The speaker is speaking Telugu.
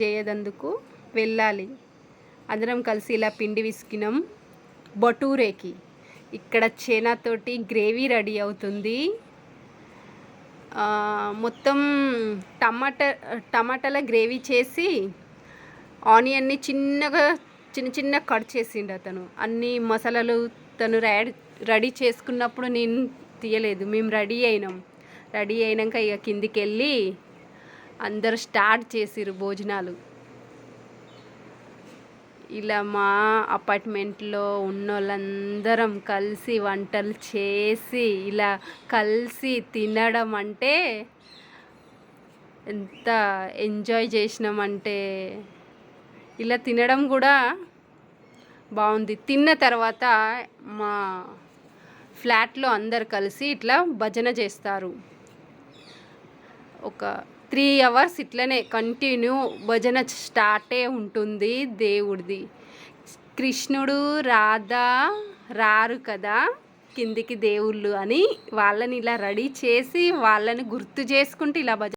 చేయదందుకు వెళ్ళాలి. అందరం కలిసి ఇలా పిండి విసికినాం బటూరేకి. ఇక్కడ చేనాతోటి గ్రేవీ రెడీ అవుతుంది. మొత్తం టమాటాల గ్రేవీ చేసి ఆనియన్ని చిన్న చిన్న కట్ చేసిండు అతను. అన్ని మసాలాలు తను రెడీ చేసుకున్నప్పుడు నేను తీయలేదు. మేము రెడీ అయినాక ఇక కిందికి వెళ్ళి అందరు స్టార్ట్ చేసిరు భోజనాలు. ఇలా మా అపార్ట్మెంట్లో ఉన్న వాళ్ళందరం కలిసి వంటలు చేసి ఇలా కలిసి తినడం అంటే ఎంత ఎంజాయ్ చేసినామంటే, ఇలా తినడం కూడా బాగుంది. తిన్న తర్వాత మా ఫ్లాట్లో అందరు కలిసి ఇట్లా భజన చేస్తారు. ఒక 3 hours ఇట్లనే కంటిన్యూ భజన స్టార్టే ఉంటుంది దేవుడిది. కృష్ణుడు రాధ రారు కదా కిందికి దేవుళ్ళు అని వాళ్ళని ఇలా రెడీ చేసి వాళ్ళని గుర్తు చేసుకుంటూ ఇలా భజన